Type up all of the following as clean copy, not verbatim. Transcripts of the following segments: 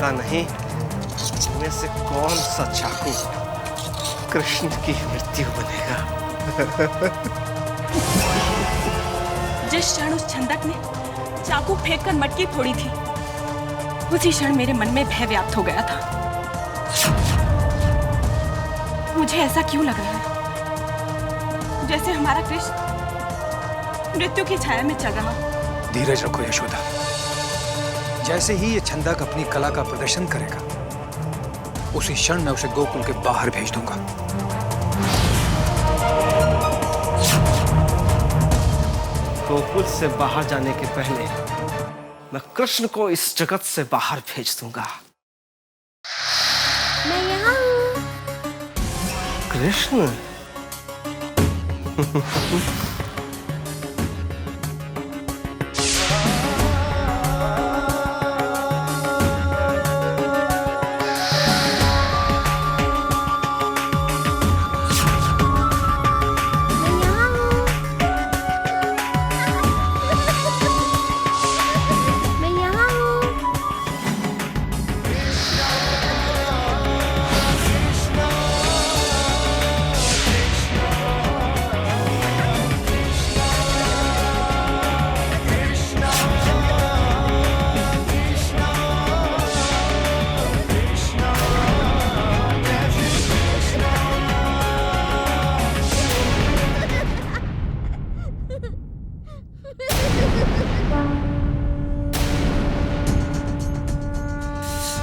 पता नहीं इनमें से कौन सा चाकू कृष्ण की मृत्यु बनेगा। जिस क्षण उस छंदक ने चाकू फेंककर मटकी फोड़ी थी, उसी क्षण मेरे मन में भय व्याप्त हो गया था। मुझे ऐसा क्यों लग रहा है जैसे हमारा कृष्ण मृत्यु की छाया में चल रहा हो। धीरज रखो यशोदा। जैसे ही ये छंदक अपनी कला का प्रदर्शन करेगा, उसी क्षण मैं उसे गोकुल के बाहर भेज दूंगा। गोकुल से बाहर जाने के पहले मैं कृष्ण को इस जगत से बाहर भेज दूंगा। मैं यहाँ हूँ। कृष्ण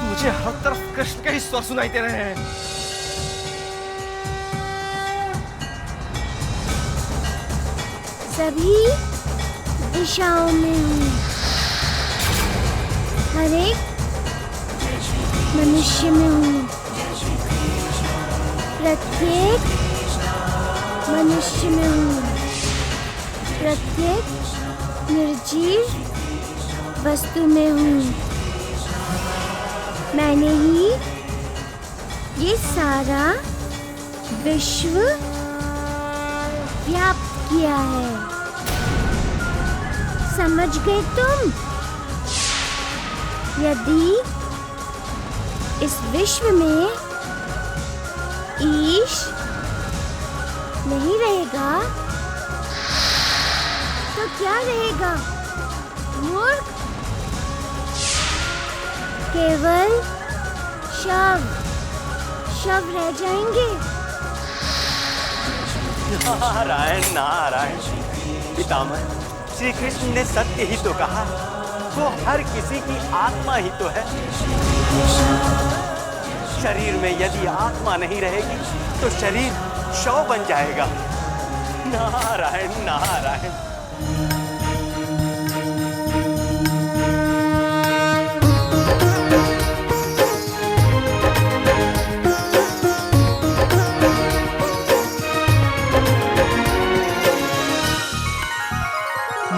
मुझे हर तरफ कृष्ण के ही स्वर सुनाई दे रहे हैं। सभी दिशाओं में हूँ। हर एक मनुष्य में हूँ। प्रत्येक मनुष्य में हूँ। प्रत्येक निर्जीव वस्तु में हूँ। मैंने ही ये सारा विश्व व्याप्त किया है। समझ गए तुम? यदि इस विश्व में ईश नहीं रहेगा तो क्या रहेगा? मूर्ख। केवल शव रह जाएंगे। नारायण नारायण। पितामह, श्री कृष्ण ने सत्य ही तो कहा। वो हर किसी की आत्मा ही तो है। शरीर में यदि आत्मा नहीं रहेगी तो शरीर शव बन जाएगा। नारायण नारायण।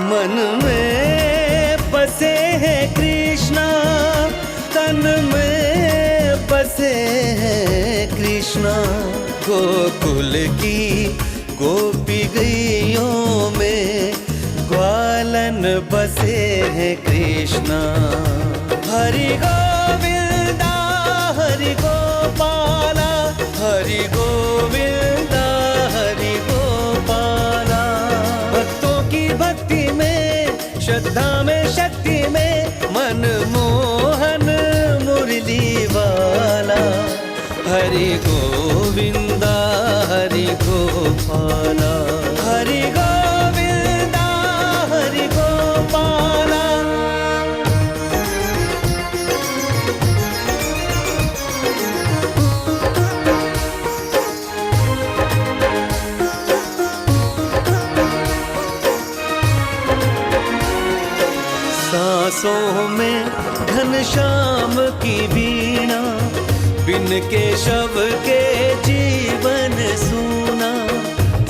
मन में बसे हैं कृष्णा, तन में बसे हैं कृष्णा। गोकुल की गोपी गैयों में ग्वालन बसे हैं कृष्णा। हरि गोविंदा हरि गोपाला, हरि गोविंदा हरि गोपाला। भक्तों की भक्ति में, श्रद्धा में, शक्ति में, मन मोहन मुरली वाला। हरि गोविंदा हरि गोपाला, हरि गोविंदा हरि गोपाला। सांसों में घनश्याम की वीणा, बिन केशव के जीवन सूना।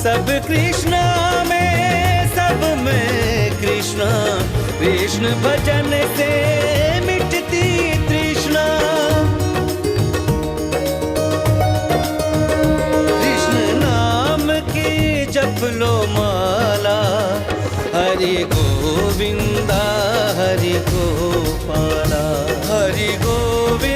सब कृष्णा में, सब में कृष्णा। कृष्ण भजन से मिटती तृष्णा। कृष्ण नाम की जप लो माला। हरि गोविंदा हरि गोपाला, हरि गोविंदा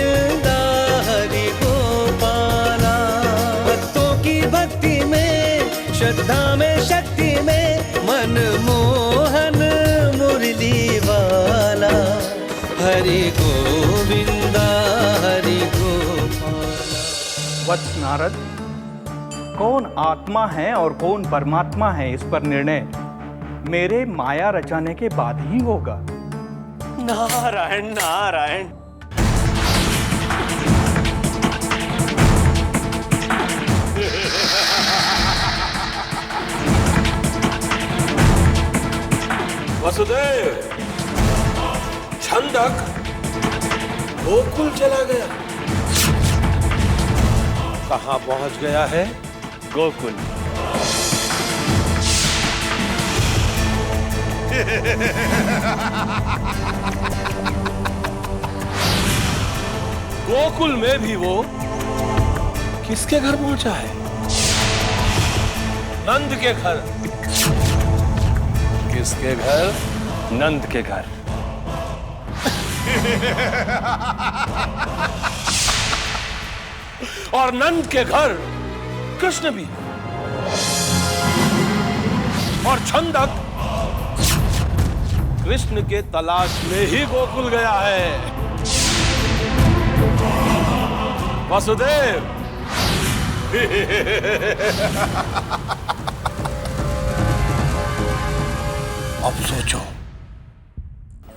वत्स नारद, कौन आत्मा है और कौन परमात्मा है, इस पर निर्णय मेरे माया रचाने के बाद ही होगा। नारायण नारायण। वसुदेव, छंदक गोकुल चला गया। कहाँ पहुंच गया है? गोकुल। गोकुल में भी वो किसके घर पहुंचा है? नंद के घर। किसके घर? नंद के घर। और नंद के घर कृष्ण भी। और छंदक कृष्ण के तलाश में ही गोकुल गया है। वसुदेव, अब सोचो,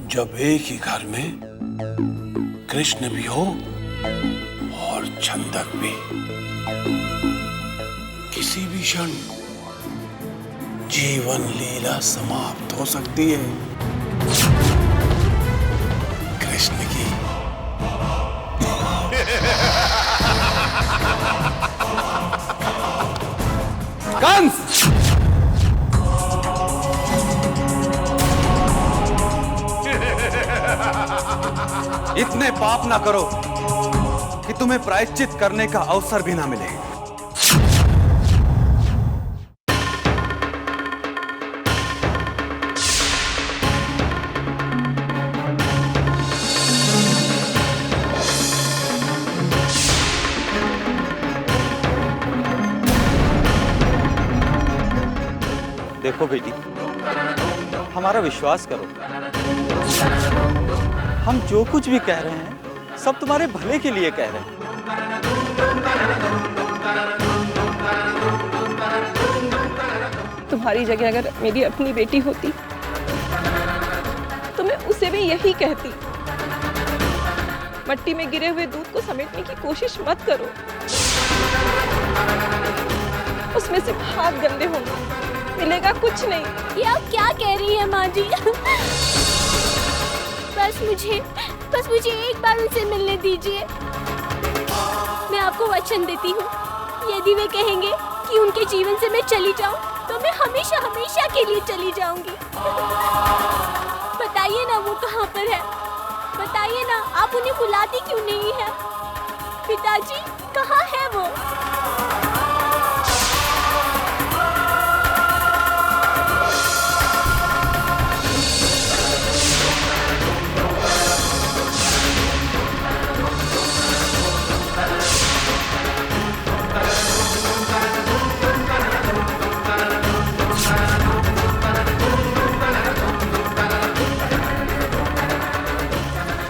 जब एक ही घर में कृष्ण भी हो और छंदक भी, किसी भी क्षण जीवन लीला समाप्त हो सकती है। कृष्ण की। कंस! इतने पाप ना करो कि तुम्हें प्रायश्चित करने का अवसर भी ना मिले। देखो बेटी, हमारा विश्वास करो, हम जो कुछ भी कह रहे हैं सब तुम्हारे भले के लिए कह रहे हैं। तुम्हारी जगह अगर मेरी अपनी बेटी होती तो मैं उसे भी यही कहती, मट्टी में गिरे हुए दूध को समेटने की कोशिश मत करो, उसमें सिर्फ हाथ गंदे होंगे, मिलेगा कुछ नहीं। ये आप क्या कह रही है माँ जी? बस मुझे एक बार उनसे मिलने दीजिए। मैं आपको वचन देती हूँ, यदि वे कहेंगे कि उनके जीवन से मैं चली जाऊँ तो मैं हमेशा हमेशा के लिए चली जाऊंगी। बताइए ना वो कहाँ पर है, बताइए ना, आप उन्हें बुलाती क्यों नहीं है? पिताजी कहाँ है वो?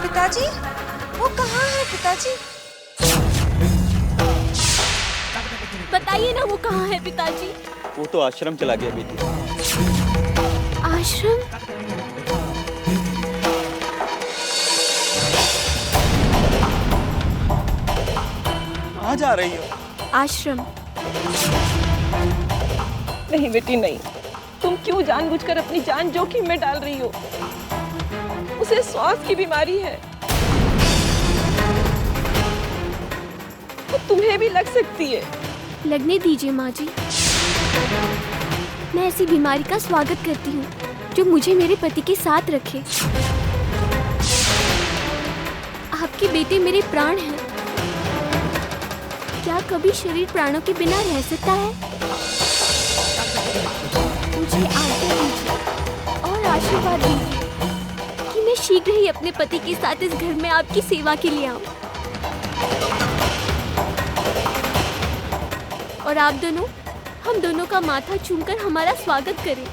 पिताजी, वो कहाँ है पिताजी? बताइए ना वो कहाँ है पिताजी? वो तो आश्रम चला गया बेटी। आश्रम? कहाँ जा रही हो? आश्रम? नहीं बेटी नहीं, तुम क्यों जानबूझकर अपनी जान जोखिम में डाल रही हो? उसे श्वास की बीमारी है, वो तुम्हें भी लग सकती है। लगने दीजिए माँ जी, मैं ऐसी बीमारी का स्वागत करती हूँ जो मुझे मेरे पति के साथ रखे। आपके बेटे मेरे प्राण हैं। क्या कभी शरीर प्राणों के बिना रह सकता है? मुझे आज्ञा दीजिए और आशीर्वाद दीजिए कि मैं शीघ्र ही अपने पति के साथ इस घर में आपकी सेवा के लिए आऊं और आप दोनों, हम दोनों का माथा चूमकर हमारा स्वागत करें।